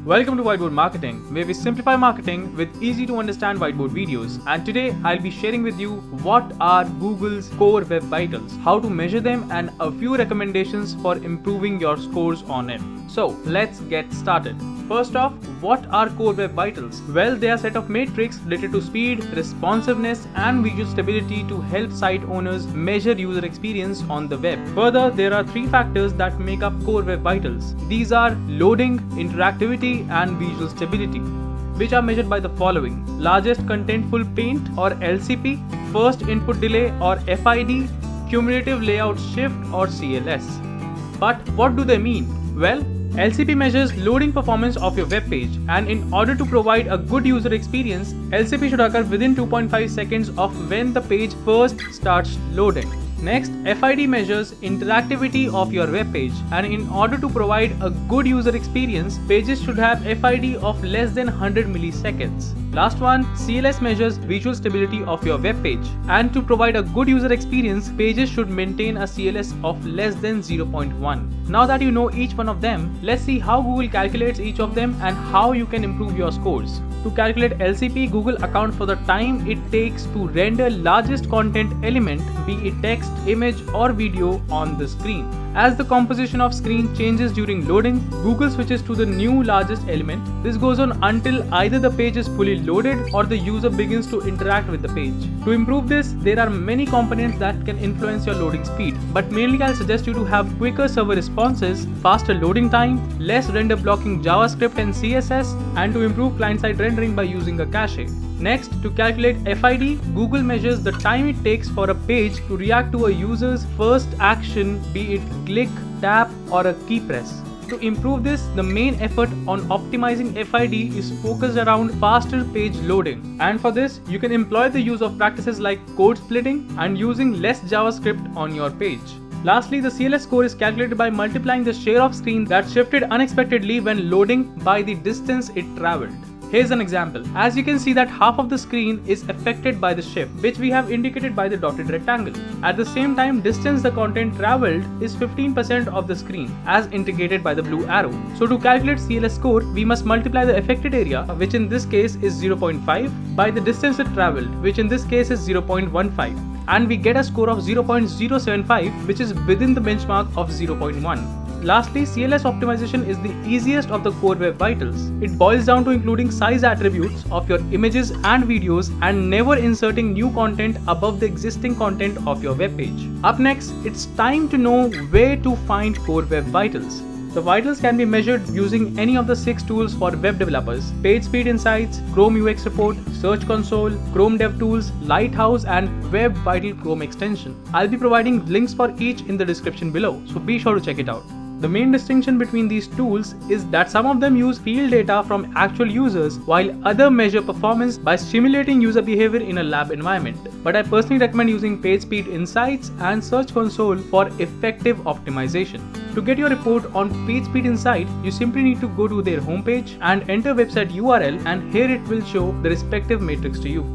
Welcome to Whiteboard Marketing, where we simplify marketing with easy to understand whiteboard videos. And today I'll be sharing with you what are Google's core web vitals, how to measure them, and a few recommendations for improving your scores on it. So let's get started. First off, what are core web vitals? Well, they are a set of metrics related to speed, responsiveness, and visual stability to help site owners measure user experience on the web. Further, there are three factors that make up core web vitals. These are loading, interactivity, and visual stability, which are measured by the following: largest contentful paint or LCP, first input delay or FID, cumulative layout shift or CLS. But what do they mean? Well, LCP measures loading performance of your web page, and in order to provide a good user experience, LCP should occur within 2.5 seconds of when the page first starts loading. Next, FID measures interactivity of your web page, and in order to provide a good user experience, pages should have FID of less than 100 milliseconds. Last one, CLS measures visual stability of your web page, and to provide a good user experience, pages should maintain a CLS of less than 0.1. Now that you know each one of them, let's see how Google calculates each of them and how you can improve your scores. To calculate LCP, Google accounts for the time it takes to render largest content element, be it text, image, or video on the screen. As the composition of screen changes during loading, Google switches to the new largest element. This goes on until either the page is fully loaded or the user begins to interact with the page. To improve this, there are many components that can influence your loading speed, but mainly I'll suggest you to have quicker server responses, faster loading time, less render blocking JavaScript and CSS, and to improve client-side rendering by using a cache. Next, to calculate FID, Google measures the time it takes for a page to react to a user's first action, be it click, tap, or a key press. To improve this, the main effort on optimizing FID is focused around faster page loading. And for this, you can employ the use of practices like code splitting and using less JavaScript on your page. Lastly, the CLS score is calculated by multiplying the share of screen that shifted unexpectedly when loading by the distance it traveled. Here's an example. As you can see that half of the screen is affected by the shift, which we have indicated by the dotted rectangle. At the same time, distance the content traveled is 15% of the screen, as indicated by the blue arrow. So to calculate CLS score, we must multiply the affected area, which in this case is 0.5, by the distance it traveled, which in this case is 0.15. And we get a score of 0.075, which is within the benchmark of 0.1. Lastly, CLS optimization is the easiest of the core web vitals. It boils down to including size attributes of your images and videos and never inserting new content above the existing content of your web page. Up next, it's time to know where to find core web vitals. The vitals can be measured using any of the 6 tools for web developers: PageSpeed Insights, Chrome UX Report, Search Console, Chrome DevTools, Lighthouse, and Web Vital Chrome extension. I'll be providing links for each in the description below, so be sure to check it out. The main distinction between these tools is that some of them use field data from actual users, while others measure performance by simulating user behavior in a lab environment. But I personally recommend using PageSpeed Insights and Search Console for effective optimization. To get your report on PageSpeed Insight, you simply need to go to their homepage and enter website URL, and here it will show the respective metrics to you.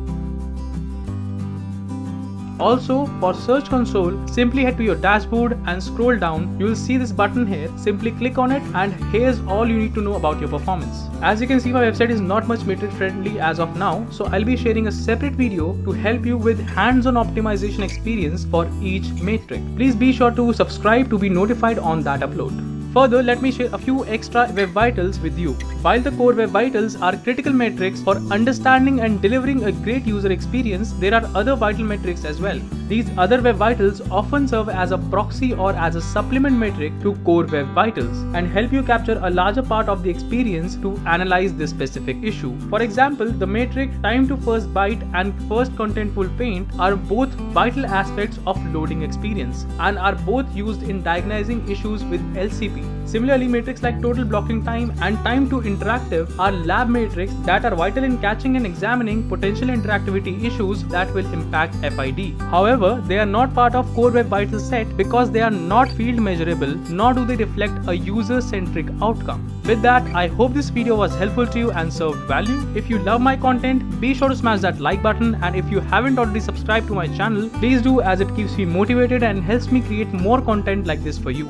Also, for Search Console, simply head to your dashboard and scroll down. You will see this button here. Simply click on it, and here's all you need to know about your performance. As you can see, my website is not much metric friendly as of now, so I'll be sharing a separate video to help you with hands-on optimization experience for each metric. Please be sure to subscribe to be notified on that upload. Further, let me share a few extra web vitals with you. While the core web vitals are critical metrics for understanding and delivering a great user experience, there are other vital metrics as well. These other web vitals often serve as a proxy or as a supplement metric to core web vitals and help you capture a larger part of the experience to analyze this specific issue. For example, the metric time to first byte and first contentful paint are both vital aspects of loading experience and are both used in diagnosing issues with LCP. Similarly, metrics like total blocking time and time to interactive are lab metrics that are vital in catching and examining potential interactivity issues that will impact FID. However, they are not part of core web vital set because they are not field measurable, nor do they reflect a user-centric outcome. With that, I hope this video was helpful to you and served value. If you love my content, be sure to smash that like button, and if you haven't already subscribed to my channel, please do, as it keeps me motivated and helps me create more content like this for you.